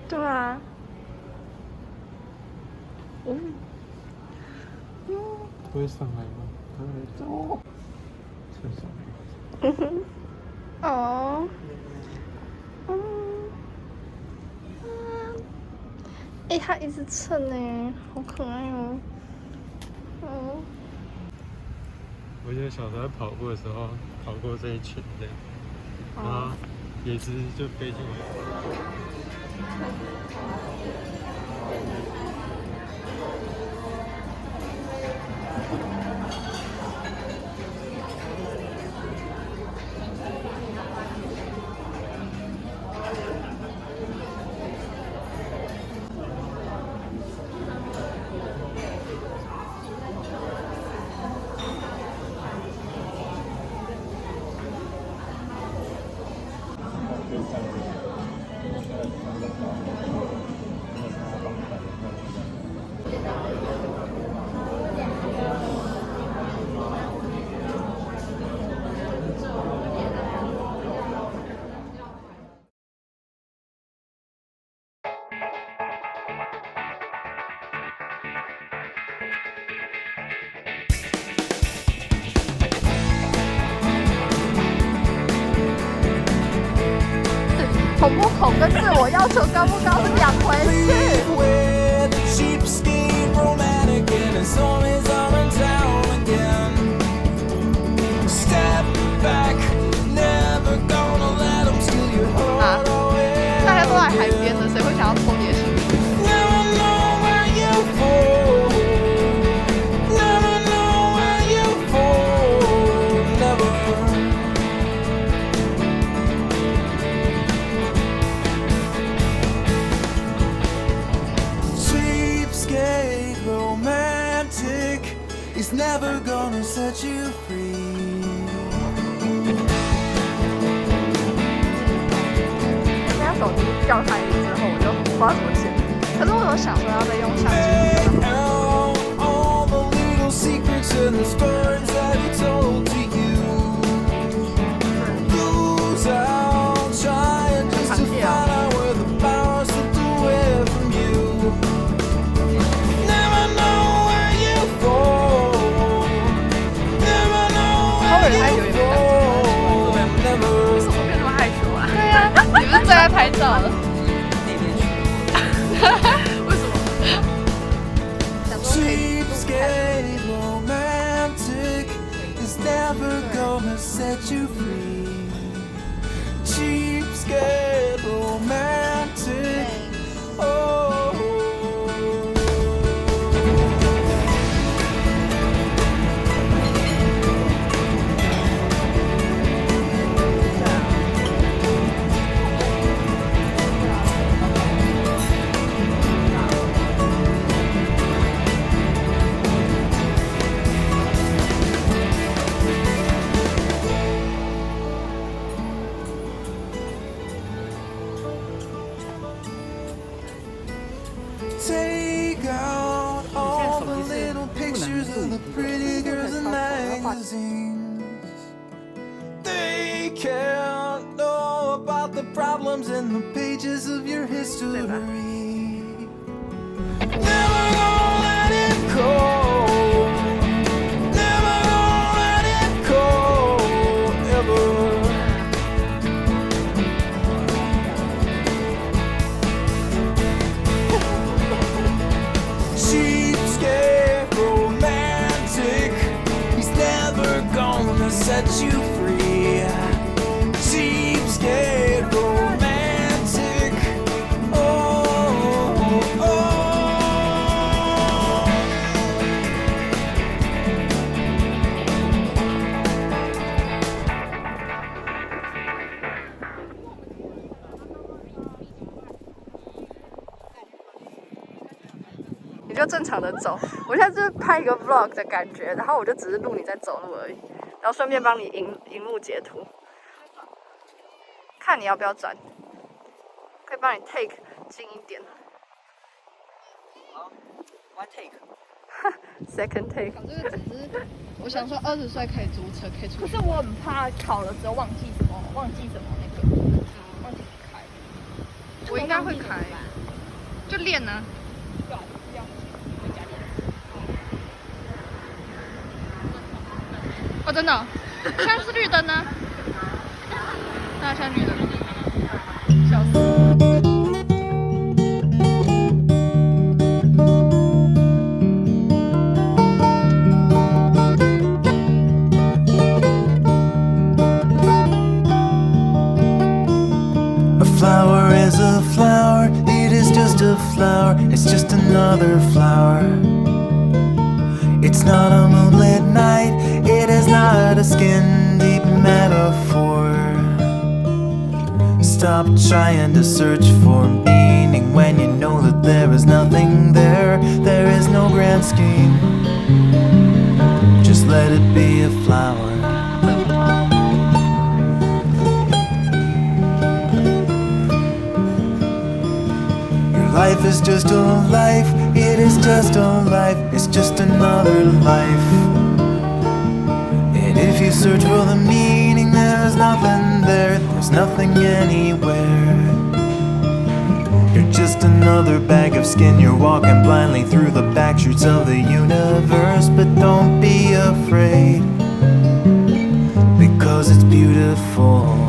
对啊。不会上来吗？他会走。厕所。哦。哎，它一直蹭呢，好可爱哦。我记得小时候跑步的时候，跑过这一群这样，然后野猪就飞进来。红不红跟自我要求高不高是两回事。啊，大家都在海边的，谁会想要偷你的行李？It's never gonna set you free. 我现在手机掉下去之后，我就不知道怎么剪。可是我有想说要再用相机。All the legal secrets and the stories that he told to you. Lose out, trying just to find out where the power slipped away from you. Never know where you fall.为什么变那么害羞啊？对啊，你不是最爱拍照了？为什么？想说可以录开。Romantic is never gonna set you free. Cheapskate romantic. Oh.，They can't know about the problems in the pages of your history. Never gonna let it go. Never gonna let it go. Ever. Cheapskate romantic. He's never gonna set you free. Cheapskate romantic. Oh, oh. 你就正常的走。我现在就是拍一个 vlog 的感觉，然后我就只是录你在走路而已，然后顺便帮你荧幕截图，看你要不要转，可以帮你 take 近一点。好 ，one take。Second take。这个只是我想说，20岁可以租车，可以出去。可是我很怕考了之后忘记什么那个，忘记开。我应该会开，就练呢、哦，真的、哦，现在是绿灯呢、那现在绿灯，笑死。Flower is a flower, it is just a flower, it's just another flower. It's not a moonlit night, it is not a skin-deep metaphor. Stop trying to search for meaning when you know that there is nothing there. There is no grand scheme, just let it be a flower. Life is just a life, it is just a life, it's just another life. And if you search for the meaning, there's nothing there, there's nothing anywhere. You're just another bag of skin, you're walking blindly through the back streets of the universe. But don't be afraid, because it's beautiful.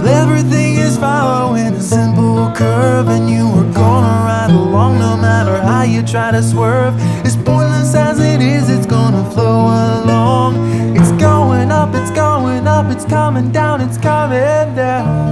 Everything is following a simple curve, and you are gonna ride along no matter how you try to swerve. As pointless as it is, it's gonna flow along. It's going up, it's going up, it's coming down, it's coming down.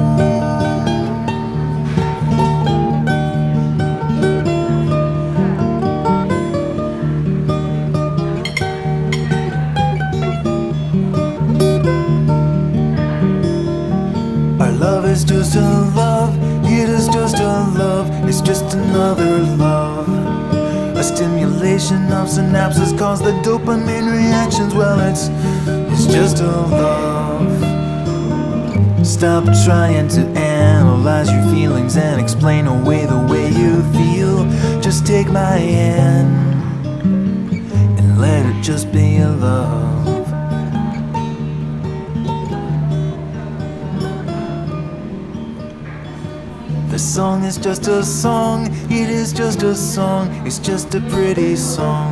Love is just a love, it is just a love, it's just another love. A stimulation of synapses cause the dopamine reactions. Well, it's just a love. Stop trying to analyze your feelings and explain away the way you feel. Just take my hand and let it just be a love. The song is just a song, it is just a song, it's just a pretty song.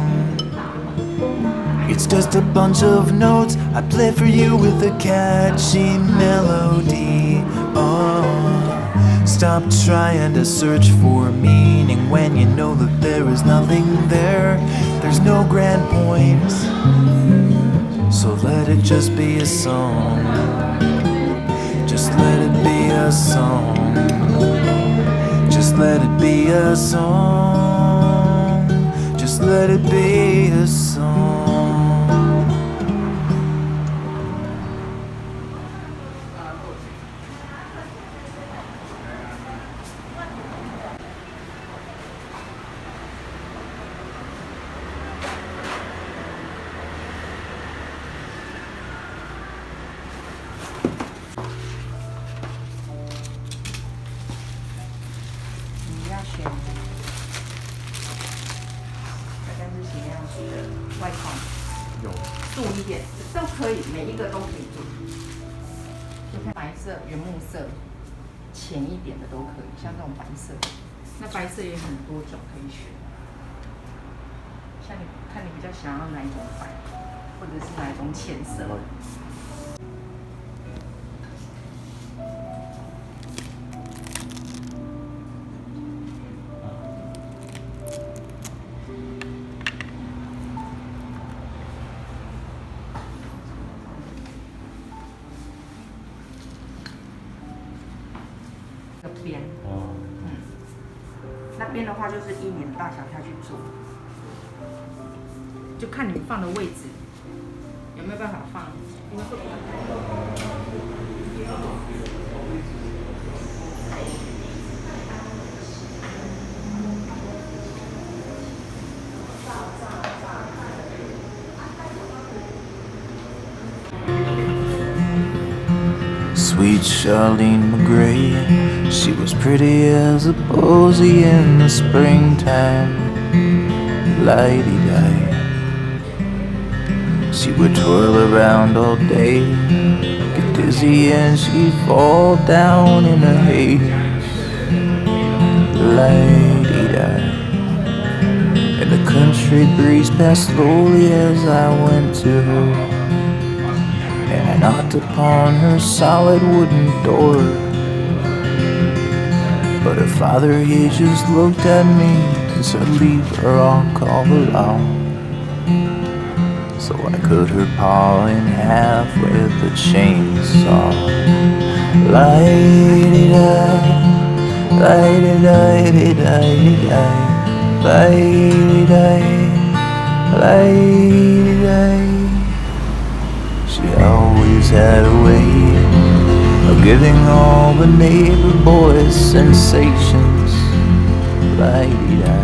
It's just a bunch of notes I play for you with a catchy melody. Oh, stop trying to search for meaning when you know that there is nothing there. There's no grand point, so let it just be a song. Just let it be a song. Just let it be a song. Just let it be a song.外框有素一点都可以，每一个都可以做。就看白色、原木色、浅一点的都可以，像这种白色，那白色也很多种可以选。像你看你比较想要哪一种白，或者是哪一种浅色。边，那边的话就是依你的大小下去做，就看你放的位置有没有办法放。Sweet Charlene McGray, she was pretty as a posy in the springtime. Lighty-die. She would twirl around all day, get dizzy and she'd fall down in a haze. La-dee-da. And the country breeze passed slowly as I went to her, and I knocked upon her solid wooden door. But her father, he just looked at me and said, leave her, I'll call the law. So I cut her paw in half with a chainsaw. La-dee-da, la-dee-da-dee-da-dee-da, la-dee-da, la-dee-da. She always had a way of giving all the neighbor boys sensations. La-dee-da.